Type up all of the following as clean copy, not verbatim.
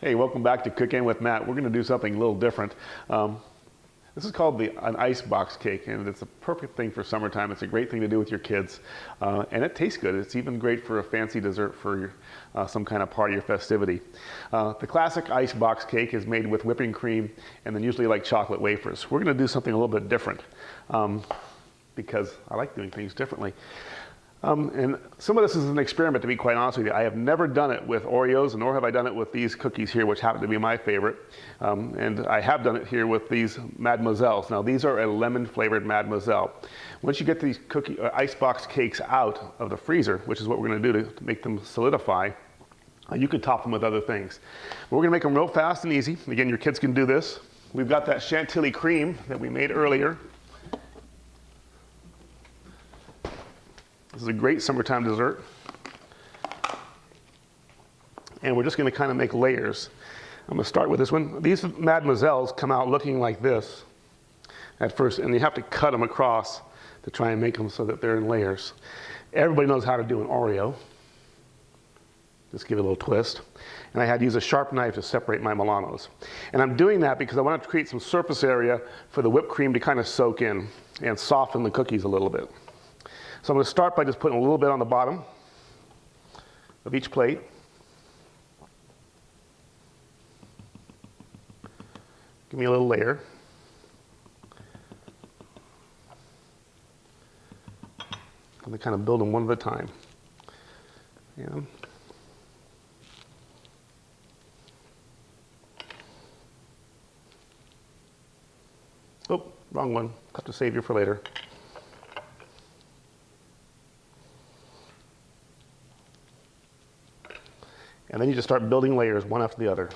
Hey, welcome back to Cooking with Matt. We're going to do something a little different. This is called an ice box cake, and it's a perfect thing for summertime. It's a great thing to do with your kids, and it tastes good. It's even great for a fancy dessert for some kind of party or festivity. The classic ice box cake is made with whipping cream and then usually like chocolate wafers. We're going to do something a little bit different because I like doing things differently. And some of this is an experiment, to be quite honest with you. I have never done it with Oreos, nor have I done it with these cookies here, which happen to be my favorite. And I have done it here with these Mademoiselles. Now, these are a lemon-flavored Mademoiselle. Once you get these icebox cakes out of the freezer, which is what we're going to do to make them solidify, you could top them with other things. But we're going to make them real fast and easy. Again, your kids can do this. We've got that chantilly cream that we made earlier. This is a great summertime dessert. And we're just going to kind of make layers. I'm going to start with this one. These Mademoiselles come out looking like this at first, and you have to cut them across to try and make them so that they're in layers. Everybody knows how to do an Oreo. Just give it a little twist. And I had to use a sharp knife to separate my Milanos. And I'm doing that because I want to create some surface area for the whipped cream to kind of soak in and soften the cookies a little bit. So I'm going to start by just putting a little bit on the bottom of each plate. Give me a little layer. I'm going to kind of build them one at a time. Yeah. Oh, wrong one. Have to save you for later. And then you just start building layers one after the other.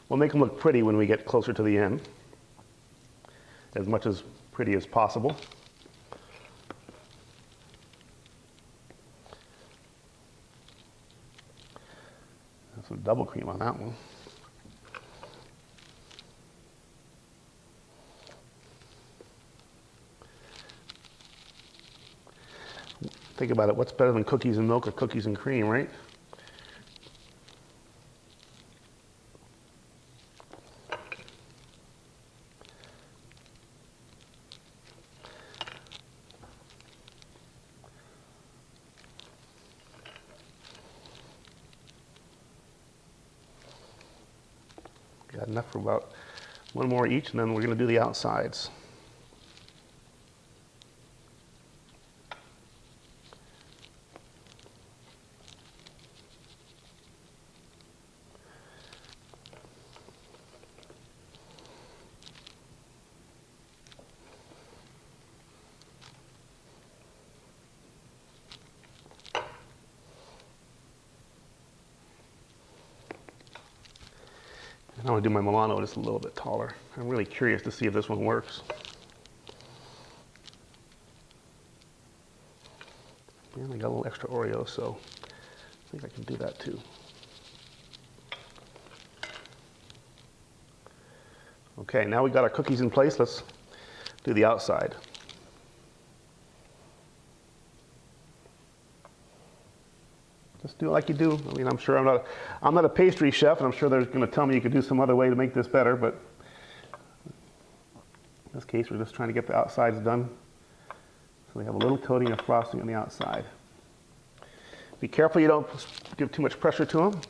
We'll make them look pretty when we get closer to the end, as much as pretty as possible. Some double cream on that one. Think about it, what's better than cookies and milk or cookies and cream, right? Got enough for about one more each, and then we're going to do the outsides. I want to do my Milano just a little bit taller. I'm really curious to see if this one works. And I got a little extra Oreo, so I think I can do that too. Okay, now we got our cookies in place. Let's do the outside. Just do it like you do. I mean, I'm sure I'm not a pastry chef, and I'm sure they're going to tell me you could do some other way to make this better, but in this case, we're just trying to get the outsides done. So we have a little coating of frosting on the outside. Be careful you don't give too much pressure to them.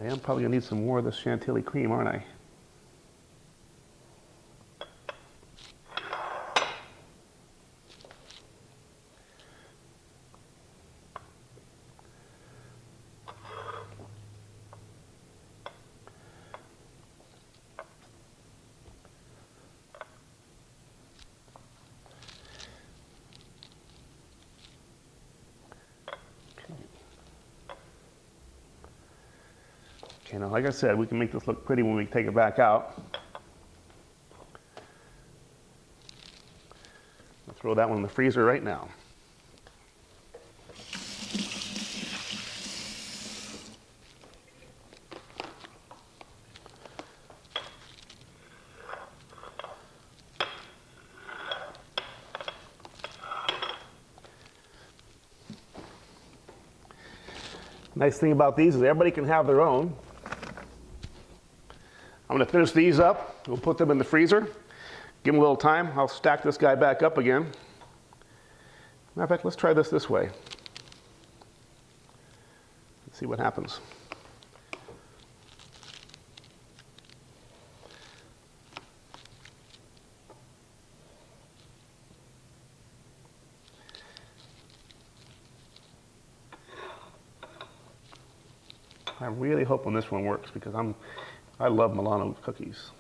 I am probably going to need some more of this chantilly cream, aren't I? Okay, now like I said, we can make this look pretty when we take it back out. I'll throw that one in the freezer right now. Nice thing about these is everybody can have their own. I'm going to finish these up. We'll put them in the freezer. Give them a little time. I'll stack this guy back up again. Matter of fact, let's try this way. Let's see what happens. I'm really hoping this one works because I love Milano cookies.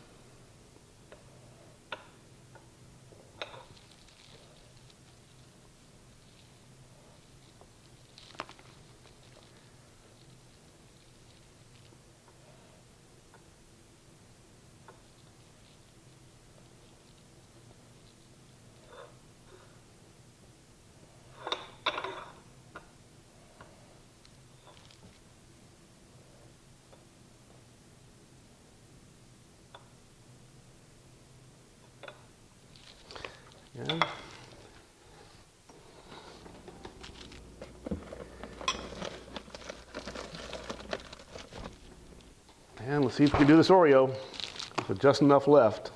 Yeah. And let's see if we can do this Oreo with just enough left.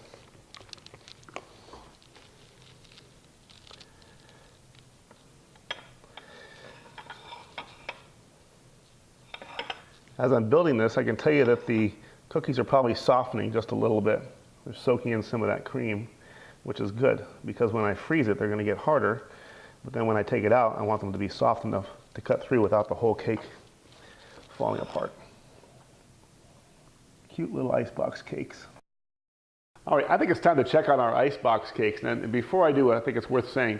As I'm building this, I can tell you that the cookies are probably softening just a little bit. They're soaking in some of that cream, which is good because when I freeze it, they're going to get harder. But then when I take it out, I want them to be soft enough to cut through without the whole cake falling apart. Cute little icebox cakes. All right, I think it's time to check on our icebox cakes. And before I do, I think it's worth saying,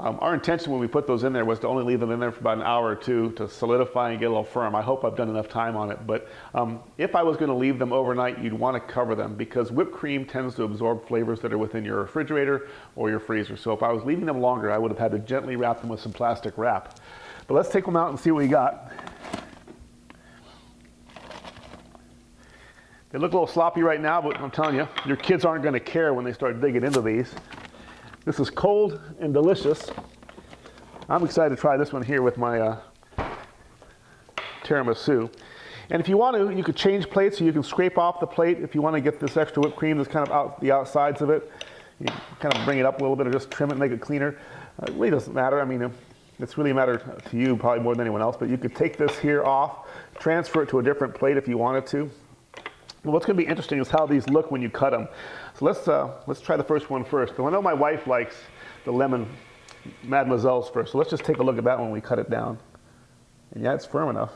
our intention when we put those in there was to only leave them in there for about an hour or two to solidify and get a little firm. I hope I've done enough time on it. But if I was going to leave them overnight, you'd want to cover them because whipped cream tends to absorb flavors that are within your refrigerator or your freezer. So if I was leaving them longer, I would have had to gently wrap them with some plastic wrap. But let's take them out and see what we got. They look a little sloppy right now, but I'm telling you, your kids aren't going to care when they start digging into these. This is cold and delicious. I'm excited to try this one here with my tiramisu. And if you want to, you could change plates so you can scrape off the plate if you want to get this extra whipped cream that's kind of out the outsides of it. You kind of bring it up a little bit or just trim it and make it cleaner. It really doesn't matter. I mean, it's really a matter to you probably more than anyone else, but you could take this here off, transfer it to a different plate if you wanted to. Well, what's going to be interesting is how these look when you cut them. So let's try the first one first. I know my wife likes the lemon Mademoiselles first, so let's just take a look at that when we cut it down. And yeah, it's firm enough.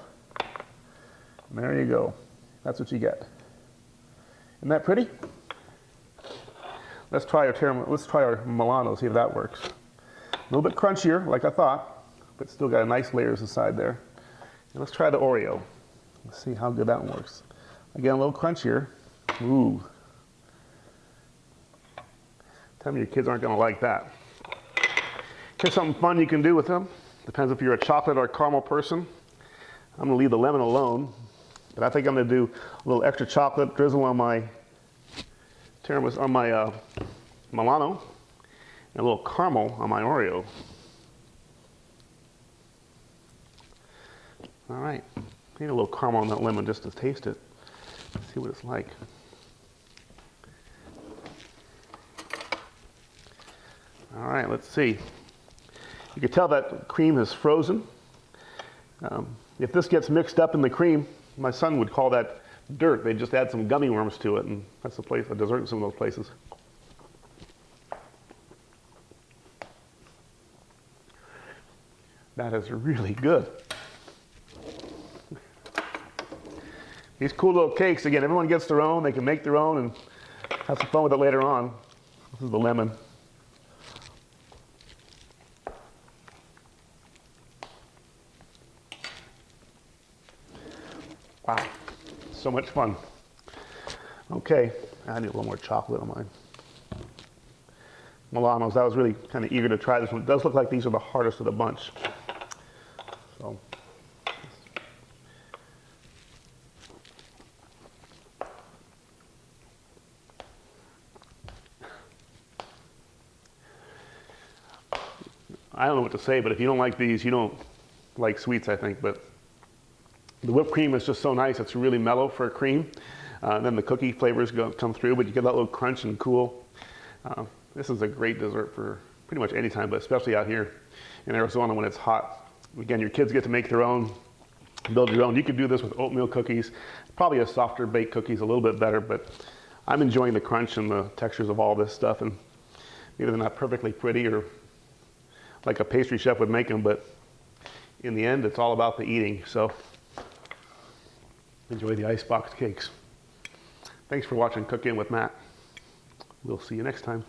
And there you go. That's what you get. Isn't that pretty? Let's try our Milano, see if that works. A little bit crunchier, like I thought, but still got a nice layers inside there. And let's try the Oreo. Let's see how good that one works. Again, a little crunchier. Ooh. Tell me your kids aren't going to like that. Here's something fun you can do with them. Depends if you're a chocolate or a caramel person. I'm going to leave the lemon alone, but I think I'm going to do a little extra chocolate drizzle on my tiramisu, on my Milano, and a little caramel on my Oreo. All right, need a little caramel on that lemon just to taste it. See what it's like. All right, let's see. You can tell that cream is frozen. If this gets mixed up in the cream, my son would call that dirt. They just add some gummy worms to it, and that's the place, a dessert in some of those places. That is really good. These cool little cakes, again, everyone gets their own. They can make their own and have some fun with it later on. This is the lemon. Wow, so much fun. Okay, I need a little more chocolate on mine. Milanos, I was really kind of eager to try this one. It does look like these are the hardest of the bunch. So. I don't know what to say, but if you don't like these, you don't like sweets, I think. But The whipped cream is just so nice. It's really mellow for a cream. And then the cookie flavors come through, but you get that little crunch and cool. This is a great dessert for pretty much any time, but especially out here in Arizona when it's hot. Again, your kids get to make their own, build your own. You could do this with oatmeal cookies. Probably a softer baked cookie is a little bit better, but I'm enjoying the crunch and the textures of all this stuff. And maybe they're not perfectly pretty or like a pastry chef would make them, but in the end, it's all about the eating. So enjoy the icebox cakes. Thanks for watching Cook In with Matt. We'll see you next time.